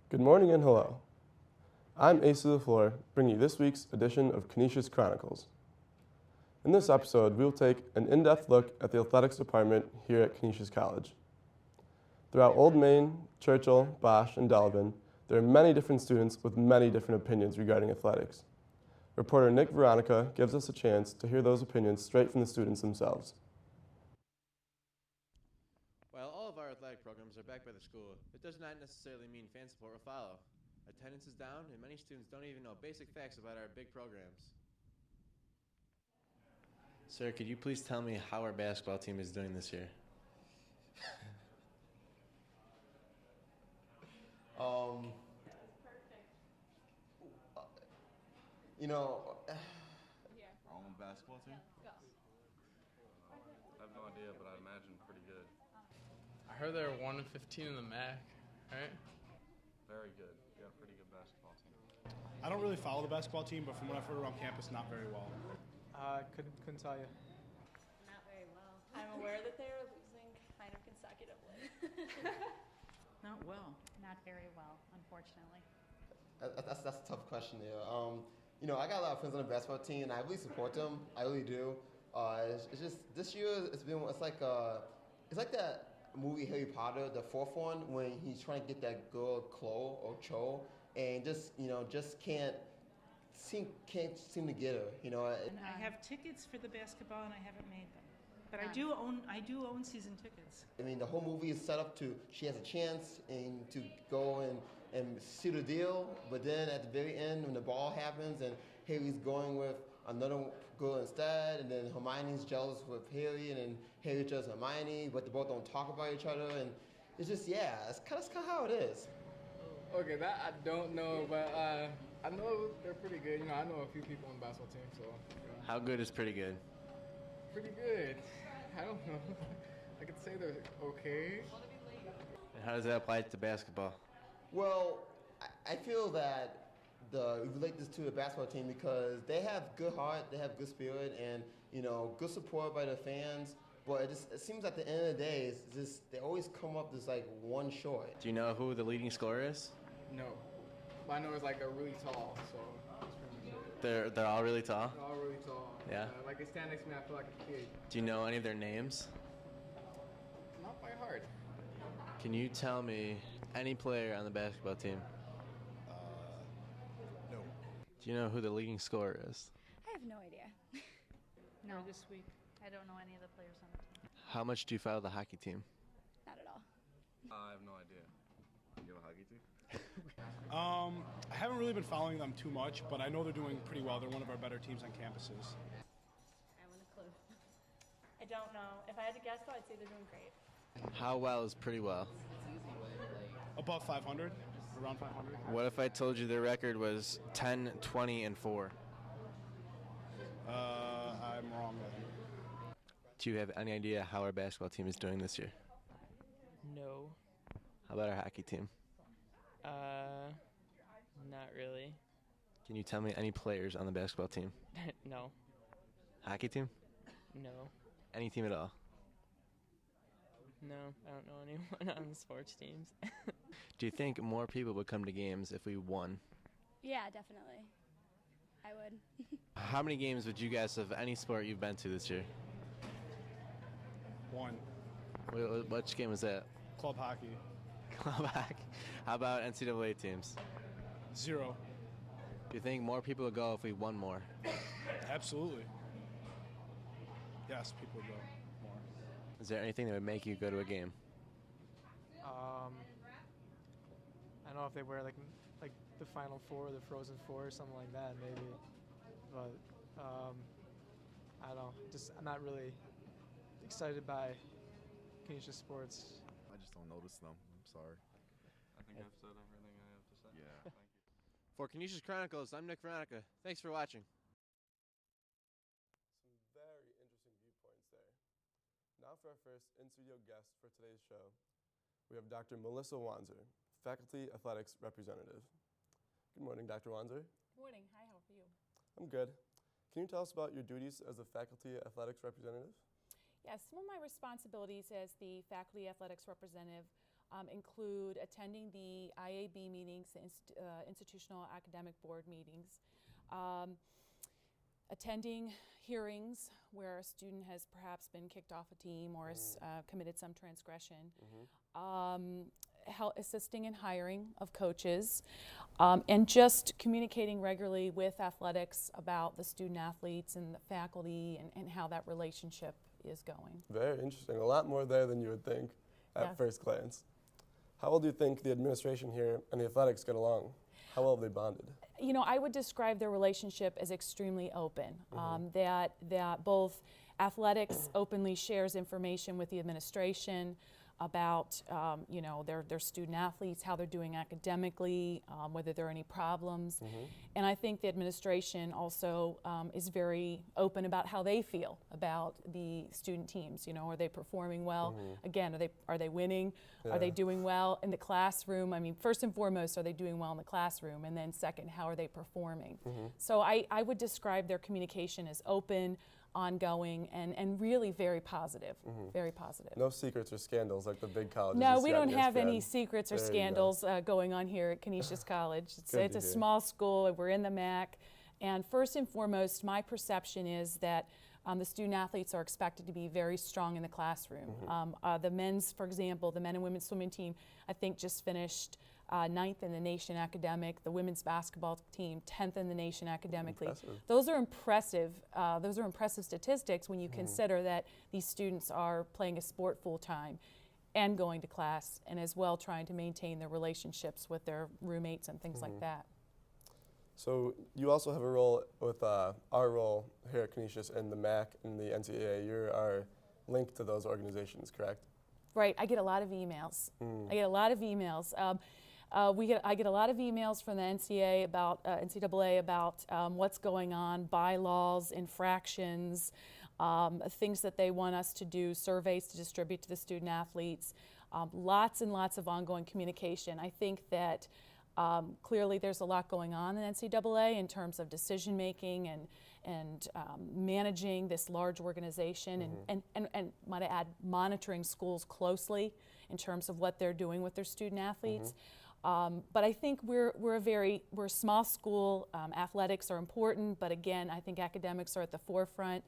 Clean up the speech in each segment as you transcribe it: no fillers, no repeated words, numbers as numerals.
Good morning and hello. I'm Ace of the Floor, bringing you this week's edition of Canisius Chronicles. In this episode, we will take an in-depth look at the athletics department here at Canisius College. Throughout Old Main, Churchill, Bosch, and Delavan, there are many different students with many different opinions regarding athletics. Reporter Nick Veronica gives us a chance to hear those opinions straight from the students themselves. While all of our athletic programs are backed by the school, it does not necessarily mean fan support will follow. Attendance is down, and many students don't even know basic facts about our big programs. Sir, could you please tell me how our basketball team is doing this year? Our own basketball team? I have no idea, but I imagine pretty good. I heard they're 1-15 in the MAC, right? Very good. We got a pretty good basketball team. I don't really follow the basketball team, but from what I've heard around campus, not very well. Couldn't tell you. Not very well. I'm aware that they're losing kind of consecutively. Not well. Not very well, unfortunately. That's a tough question there. I got a lot of friends on the basketball team, and I really support them. I really do. It's just this year. It's like that movie Harry Potter, the fourth one, when he's trying to get that girl Chloe or Cho, and just can't seem to get her. And I have tickets for the basketball, and I haven't made them. But I do own season tickets. I mean, the whole movie is set up to she has a chance and to go and seal the deal, but then at the very end, when the ball happens and Harry's going with another girl instead, and then Hermione's jealous with Harry, and then Harry jealous of Hermione, but they both don't talk about each other, and it's just, it's kind of how it is. Okay, that I don't know, but I know they're pretty good. I know a few people on the basketball team, so. How good is pretty good? Pretty good. I don't know. I could say they're okay. And how does that apply to basketball? Well, I feel that we relate this to the basketball team because they have good heart, they have good spirit, and good support by the fans. But it seems at the end of the day, it's just they always come up just like one short. Do you know who the leading scorer is? No. But I know it's like they're really tall, so that's pretty much it. They're all really tall? They're all really tall. Yeah? Like they stand next to me, I feel like a kid. Do you know any of their names? Not by heart. Can you tell me any player on the basketball team? No. Do you know who the leading scorer is? I have no idea. No, this week. I don't know any of the players on the team. How much do you follow the hockey team? Not at all. I have no idea. You have a hockey team? I haven't really been following them too much, but I know they're doing pretty well. They're one of our better teams on campuses. I haven't a clue. I don't know. If I had to guess, though, I'd say they're doing great. How well is pretty well? Above 500, around 500. What if I told you their record was 10, 20, and 4? I'm wrong then. Do you have any idea how our basketball team is doing this year? No. How about our hockey team? Not really. Can you tell me any players on the basketball team? No. Hockey team? No. Any team at all? No, I don't know anyone on the sports teams. Do you think more people would come to games if we won? Yeah, definitely. I would. How many games would you guess of any sport you've been to this year? One. Which game was that? Club hockey. Club hockey. How about NCAA teams? 0. Do you think more people would go if we won more? Absolutely. Yes, people would go more. Is there anything that would make you go to a game? I don't know if they wear like the Final Four, the Frozen Four, or something like that, maybe. But I don't know. I'm not really excited by Canisius sports. I just don't notice them. I'm sorry. I think I've said everything I have to say. Yeah. Thank you. For Canisius Chronicles, I'm Nick Veronica. Thanks for watching. Some very interesting viewpoints there. Now for our first in-studio guest for today's show, we have Dr. Melissa Wanzer, Faculty Athletics Representative. Good morning, Dr. Wanzer. Good morning. Hi, how are you? I'm good. Can you tell us about your duties as a Faculty Athletics Representative? Yes, some of my responsibilities as the Faculty Athletics Representative include attending the IAB meetings, the Institutional Academic Board meetings, attending hearings where a student has perhaps been kicked off a team or has committed some transgression, assisting in hiring of coaches, and just communicating regularly with athletics about the student athletes and the faculty and how that relationship is going. Very interesting. A lot more there than you would think at first glance. How well do you think the administration here and the athletics get along? How well have they bonded? You know, I would describe their relationship as extremely open, that both athletics openly shares information with the administration about, you know, their student athletes, how they're doing academically, whether there are any problems. And I think the administration also is very open about how they feel about the student teams. You know, are they performing well? Again, are they winning? Are they doing well in the classroom? I mean, first and foremost, are they doing well in the classroom? And then second, how are they performing? So I would describe their communication as open, ongoing, and really very positive, very positive. No secrets or scandals like the big colleges. No, we don't have any secrets or scandals going on here at Canisius College. It's a small school, we're in the MAC, and first and foremost, my perception is that the student athletes are expected to be very strong in the classroom. The men's, for example, the men and women's swimming team, I think just finished 9th in the nation academic. The women's basketball team 10th in the nation academically. Those are impressive. Those are impressive statistics when you consider that these students are playing a sport full time and going to class, and as well trying to maintain their relationships with their roommates and things like that. So you also have a role with our role here at Canisius and the MAC and the NCAA. You're our link to those organizations, correct? Right. I get a lot of emails. I get a lot of emails. I get a lot of emails from the NCAA about what's going on, bylaws, infractions, things that they want us to do, surveys to distribute to the student athletes, lots and lots of ongoing communication. I think that clearly there's a lot going on in NCAA in terms of decision making and managing this large organization and might I add, monitoring schools closely in terms of what they're doing with their student athletes. But I think we're a small school. Athletics are important, but again, I think academics are at the forefront.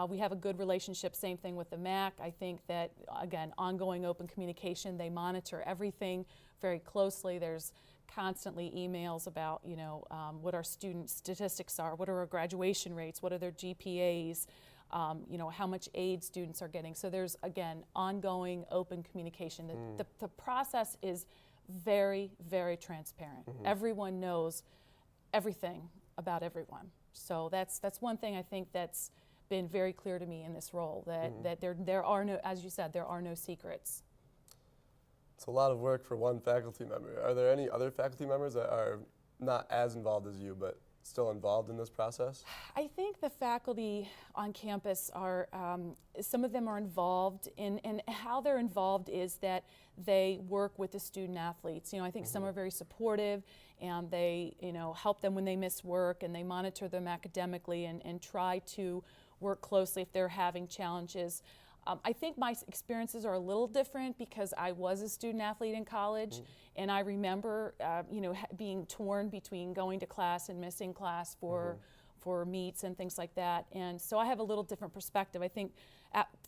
We have a good relationship, same thing with the MAC. I think that, again, ongoing open communication, they monitor everything very closely. There's constantly emails about, you know, what our student statistics are, what are our graduation rates, what are their GPAs, you know, how much aid students are getting. So there's, again, ongoing open communication. The process is very, very transparent. Everyone knows everything about everyone. So that's one thing I think that's been very clear to me in this role, that there are no, as you said, there are no secrets. It's a lot of work for one faculty member. Are there any other faculty members that are not as involved as you, but still involved in this process? I think the faculty on campus are, some of them are involved and how they're involved is that they work with the student athletes. You know, I think some are very supportive and they, you know, help them when they miss work and they monitor them academically and try to work closely if they're having challenges. I think my experiences are a little different because I was a student athlete in college, and I remember, you know, being torn between going to class and missing class for meets and things like that. And so I have a little different perspective. I think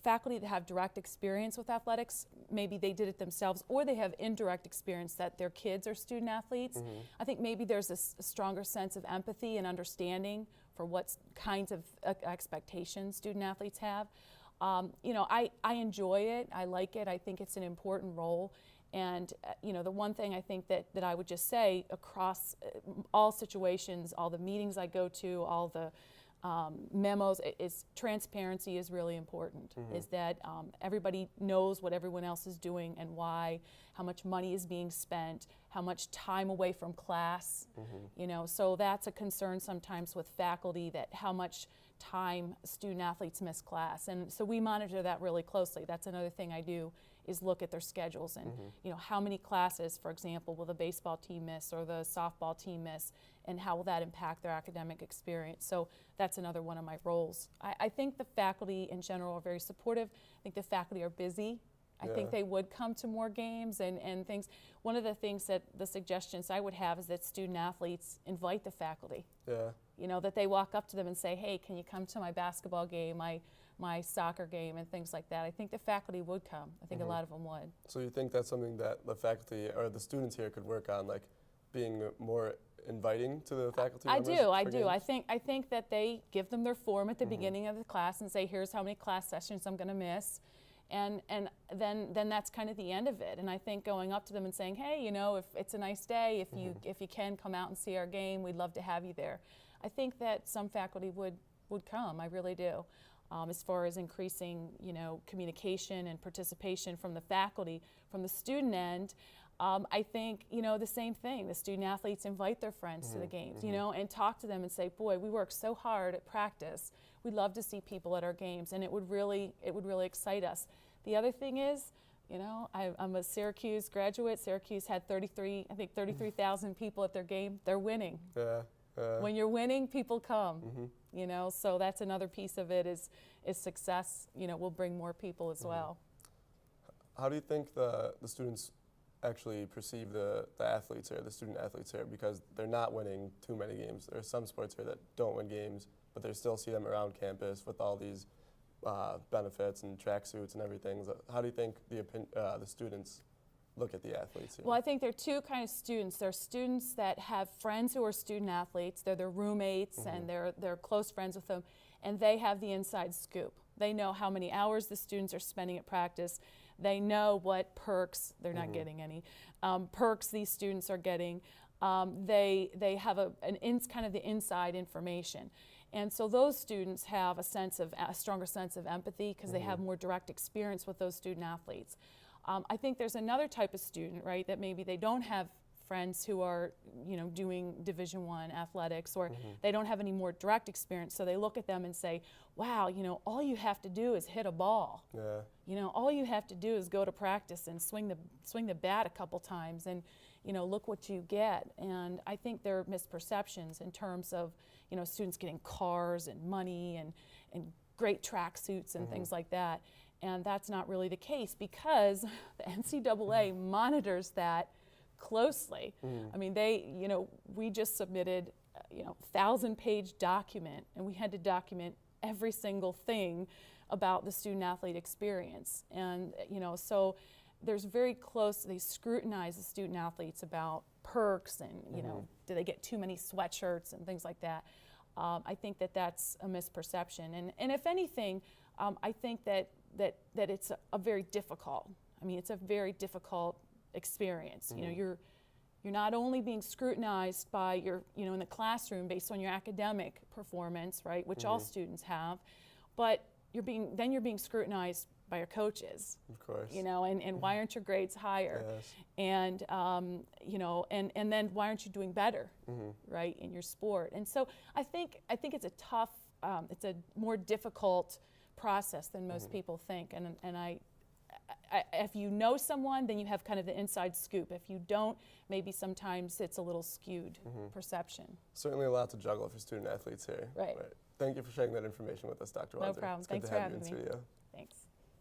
faculty that have direct experience with athletics, maybe they did it themselves, or they have indirect experience that their kids are student athletes. I think maybe there's a stronger sense of empathy and understanding for what kinds of expectations student athletes have. You know, I enjoy it. I like it. I think it's an important role. And, you know, the one thing I think that I would just say across all situations, all the meetings I go to, all the memos, is transparency is really important. Is that everybody knows what everyone else is doing and why, how much money is being spent, how much time away from class. You know, so that's a concern sometimes with faculty, that how much time student athletes miss class, and so we monitor that really closely. That's another thing I do, is look at their schedules and you know, how many classes, for example, will the baseball team miss or the softball team miss, and how will that impact their academic experience. So that's another one of my roles. I think the faculty in general are very supportive. I think the faculty are busy I think they would come to more games and things. One of the things that the suggestions I would have is that student athletes invite the faculty. Yeah. You know, that they walk up to them and say, hey, can you come to my basketball game, my soccer game, and things like that. I think the faculty would come. I think a lot of them would. So you think that's something that the faculty or the students here could work on, like being more inviting to the faculty members? I do. Games? I think that they give them their form at the beginning of the class and say, here's how many class sessions I'm going to miss. And then that's kind of the end of it. And I think going up to them and saying, hey, you know, if it's a nice day, if you can come out and see our game, we'd love to have you there. I think that some faculty would come. I really do. As far as increasing, you know, communication and participation from the faculty, from the student end, I think, you know, the same thing. The student athletes invite their friends to the games, you know, and talk to them and say, boy, we work so hard at practice. We'd love to see people at our games, and it would really excite us. The other thing is, you know, I'm a Syracuse graduate. Syracuse had 33,000 people at their game. They're winning. Yeah. When you're winning, people come. You know, so that's another piece of it is success. You know, will bring more people as well. How do you think the students actually perceive the athletes here, the student athletes here, because they're not winning too many games? There are some sports here that don't win games, but they still see them around campus with all these benefits and tracksuits and everything. So how do you think the students look at the athletes here? Well, I think there are two kinds of students. There are students that have friends who are student athletes. They're their roommates and they're close friends with them, and they have the inside scoop. They know how many hours the students are spending at practice. They know what perks, they're not getting any, perks these students are getting. They have kind of the inside information. And so those students have a stronger sense of empathy because they have more direct experience with those student athletes. I think there's another type of student, right, that maybe they don't have friends who are, you know, doing Division I athletics, or they don't have any more direct experience, so they look at them and say, wow, you know, all you have to do is hit a ball. Yeah. You know, all you have to do is go to practice and swing the bat a couple times, and, you know, look what you get. And I think there are misperceptions in terms of, you know, students getting cars and money and great tracksuits and things like that. And that's not really the case because the NCAA monitors that closely. I mean, we just submitted, 1,000-page document, and we had to document every single thing about the student athlete experience. And, you know, so there's they scrutinize the student athletes about perks and, you know, do they get too many sweatshirts and things like that. I think that that's a misperception. And if anything, I think that it's a very difficult, it's a very difficult experience. You know, you're not only being scrutinized by in the classroom based on your academic performance, right, which all students have, but you're being scrutinized by your coaches. Of course. You know, and why aren't your grades higher? Yes. And and then why aren't you doing better, right, in your sport? And so I think it's a tough, it's a more difficult process than most people think. And I if you know someone, then you have kind of the inside scoop. If you don't, maybe sometimes it's a little skewed perception. Certainly a lot to juggle for student athletes here. Right. Thank you for sharing that information with us, Dr. Wanzer. No problem. It's Thanks good to for have you in having me. studio. Thanks.